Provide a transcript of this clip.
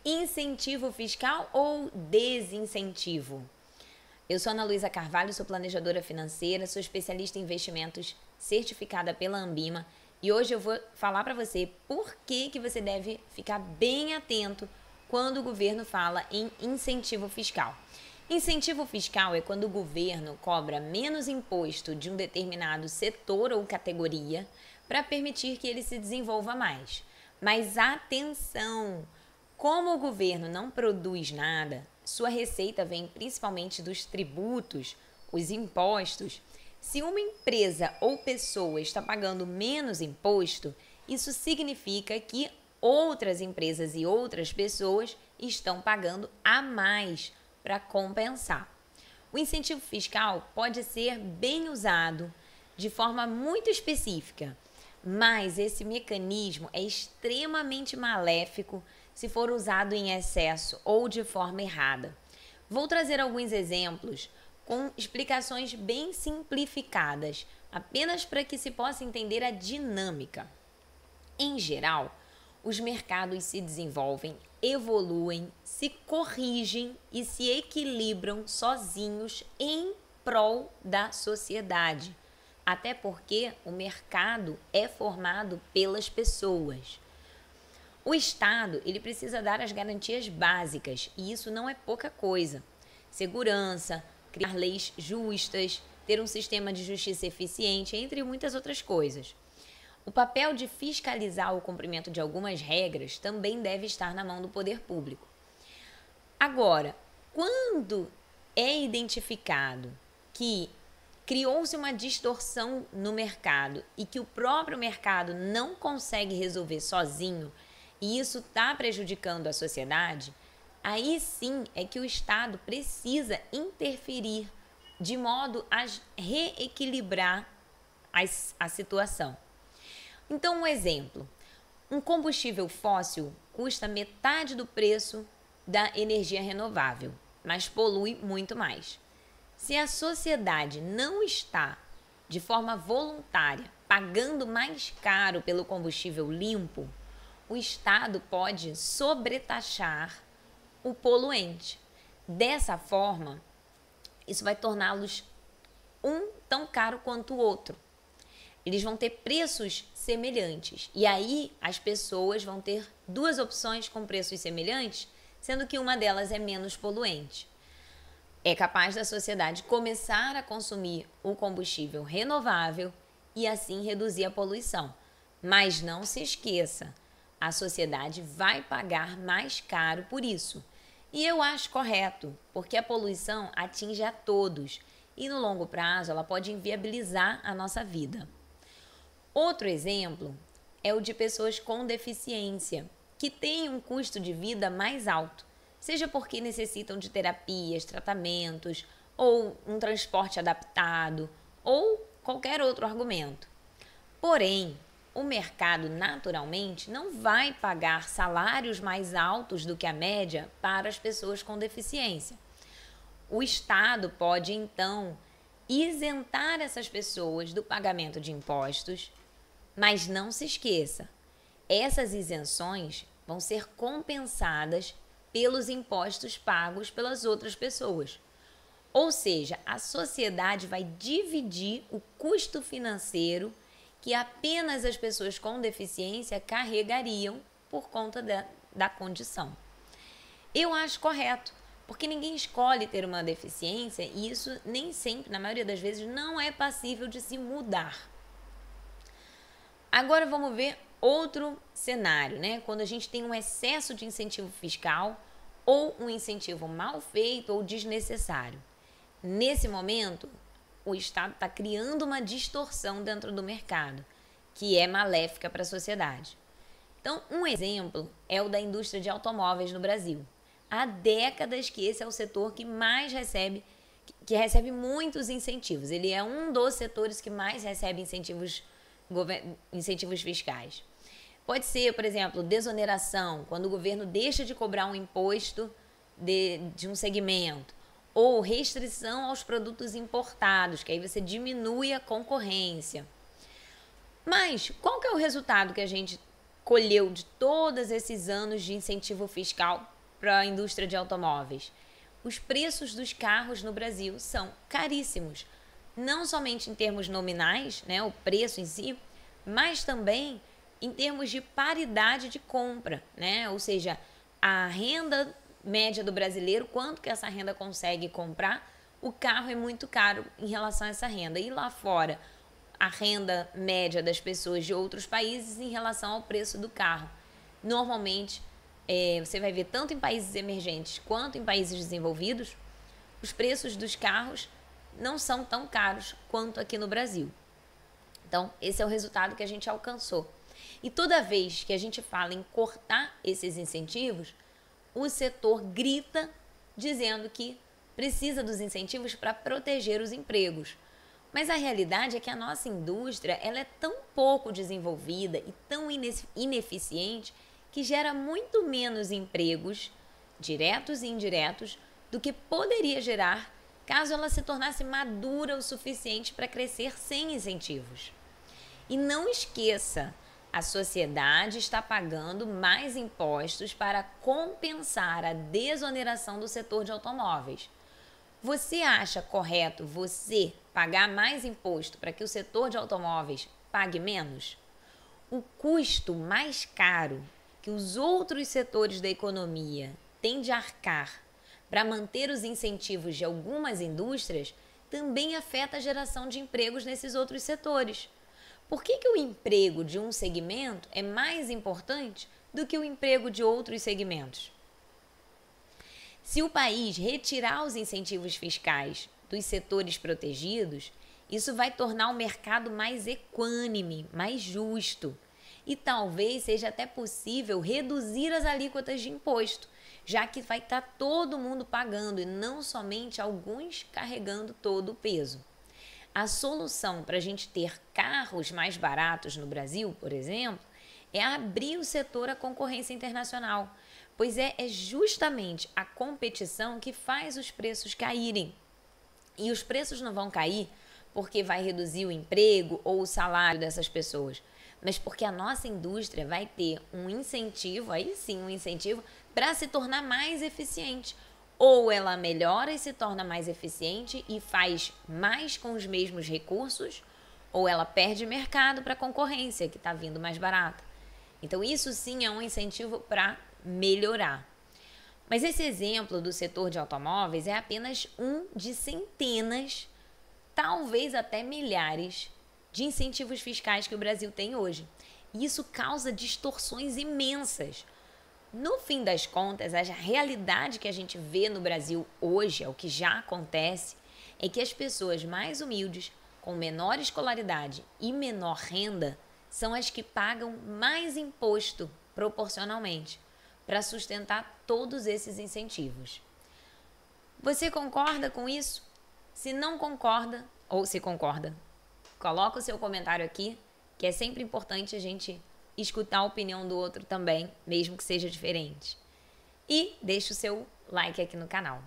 Incentivo fiscal ou desincentivo? Eu sou Ana Luísa Carvalho, sou planejadora financeira, sou especialista em investimentos certificada pela Anbima e hoje eu vou falar para você por que você deve ficar bem atento quando o governo fala em incentivo fiscal. Incentivo fiscal é quando o governo cobra menos imposto de um determinado setor ou categoria para permitir que ele se desenvolva mais. Mas atenção! Como o governo não produz nada, sua receita vem principalmente dos tributos, os impostos. Se uma empresa ou pessoa está pagando menos imposto, isso significa que outras empresas e outras pessoas estão pagando a mais para compensar. O incentivo fiscal pode ser bem usado de forma muito específica, mas esse mecanismo é extremamente maléfico se for usado em excesso ou de forma errada. Vou trazer alguns exemplos com explicações bem simplificadas, apenas para que se possa entender a dinâmica. Em geral, os mercados se desenvolvem, evoluem, se corrigem e se equilibram sozinhos em prol da sociedade. Até porque o mercado é formado pelas pessoas. O Estado, ele precisa dar as garantias básicas, e isso não é pouca coisa. Segurança, criar leis justas, ter um sistema de justiça eficiente, entre muitas outras coisas. O papel de fiscalizar o cumprimento de algumas regras também deve estar na mão do poder público. Agora, quando é identificado que criou-se uma distorção no mercado e que o próprio mercado não consegue resolver sozinho, e isso está prejudicando a sociedade, aí sim é que o Estado precisa interferir de modo a reequilibrar a situação. Então, um exemplo, um combustível fóssil custa metade do preço da energia renovável, mas polui muito mais. Se a sociedade não está, de forma voluntária, pagando mais caro pelo combustível limpo, o Estado pode sobretaxar o poluente. Dessa forma, isso vai torná-los um tão caro quanto o outro. Eles vão ter preços semelhantes. E aí as pessoas vão ter duas opções com preços semelhantes, sendo que uma delas é menos poluente. É capaz da sociedade começar a consumir o combustível renovável e assim reduzir a poluição. Mas não se esqueça, a sociedade vai pagar mais caro por isso. E eu acho correto, porque a poluição atinge a todos e no longo prazo ela pode inviabilizar a nossa vida. Outro exemplo é o de pessoas com deficiência, que têm um custo de vida mais alto, seja porque necessitam de terapias, tratamentos, ou um transporte adaptado, ou qualquer outro argumento. Porém, o mercado naturalmente não vai pagar salários mais altos do que a média para as pessoas com deficiência. O Estado pode, então, isentar essas pessoas do pagamento de impostos, mas não se esqueça, essas isenções vão ser compensadas pelos impostos pagos pelas outras pessoas. Ou seja, a sociedade vai dividir o custo financeiro que apenas as pessoas com deficiência carregariam por conta da condição. Eu acho correto, porque ninguém escolhe ter uma deficiência e isso nem sempre, na maioria das vezes, não é passível de se mudar. Agora vamos ver outro cenário, né? Quando a gente tem um excesso de incentivo fiscal ou um incentivo mal feito ou desnecessário. Nesse momento, o Estado está criando uma distorção dentro do mercado, que é maléfica para a sociedade. Então, um exemplo é o da indústria de automóveis no Brasil. Há décadas que esse é o setor que mais recebe, que recebe muitos incentivos. Ele é um dos setores que mais recebe incentivos fiscais. Pode ser, por exemplo, desoneração, quando o governo deixa de cobrar um imposto de um segmento, ou restrição aos produtos importados, que aí você diminui a concorrência. Mas qual que é o resultado que a gente colheu de todos esses anos de incentivo fiscal para a indústria de automóveis? Os preços dos carros no Brasil são caríssimos, não somente em termos nominais, né, o preço em si, mas também em termos de paridade de compra, né? Ou seja, a renda média do brasileiro, quanto que essa renda consegue comprar, o carro é muito caro em relação a essa renda. E lá fora, a renda média das pessoas de outros países em relação ao preço do carro. Normalmente, você vai ver tanto em países emergentes quanto em países desenvolvidos, os preços dos carros não são tão caros quanto aqui no Brasil. Então, esse é o resultado que a gente alcançou. E toda vez que a gente fala em cortar esses incentivos, o setor grita dizendo que precisa dos incentivos para proteger os empregos. Mas a realidade é que a nossa indústria ela é tão pouco desenvolvida e tão ineficiente que gera muito menos empregos, diretos e indiretos, do que poderia gerar caso ela se tornasse madura o suficiente para crescer sem incentivos. E não esqueça, a sociedade está pagando mais impostos para compensar a desoneração do setor de automóveis. Você acha correto você pagar mais imposto para que o setor de automóveis pague menos? O custo mais caro que os outros setores da economia têm de arcar para manter os incentivos de algumas indústrias também afeta a geração de empregos nesses outros setores. Por que o emprego de um segmento é mais importante do que o emprego de outros segmentos? Se o país retirar os incentivos fiscais dos setores protegidos, isso vai tornar o mercado mais equânime, mais justo. E talvez seja até possível reduzir as alíquotas de imposto, já que vai estar todo mundo pagando e não somente alguns carregando todo o peso. A solução para a gente ter carros mais baratos no Brasil, por exemplo, é abrir o setor à concorrência internacional, pois é justamente a competição que faz os preços caírem. E os preços não vão cair porque vai reduzir o emprego ou o salário dessas pessoas, mas porque a nossa indústria vai ter um incentivo, aí sim um incentivo, para se tornar mais eficiente. Ou ela melhora e se torna mais eficiente e faz mais com os mesmos recursos, ou ela perde mercado para a concorrência, que está vindo mais barata. Então, isso sim é um incentivo para melhorar. Mas esse exemplo do setor de automóveis é apenas um de centenas, talvez até milhares, de incentivos fiscais que o Brasil tem hoje. E isso causa distorções imensas. No fim das contas, a realidade que a gente vê no Brasil hoje, é o que já acontece, é que as pessoas mais humildes, com menor escolaridade e menor renda, são as que pagam mais imposto proporcionalmente para sustentar todos esses incentivos. Você concorda com isso? Se não concorda, ou se concorda, coloca o seu comentário aqui, que é sempre importante a gente escutar a opinião do outro também, mesmo que seja diferente. E deixa o seu like aqui no canal.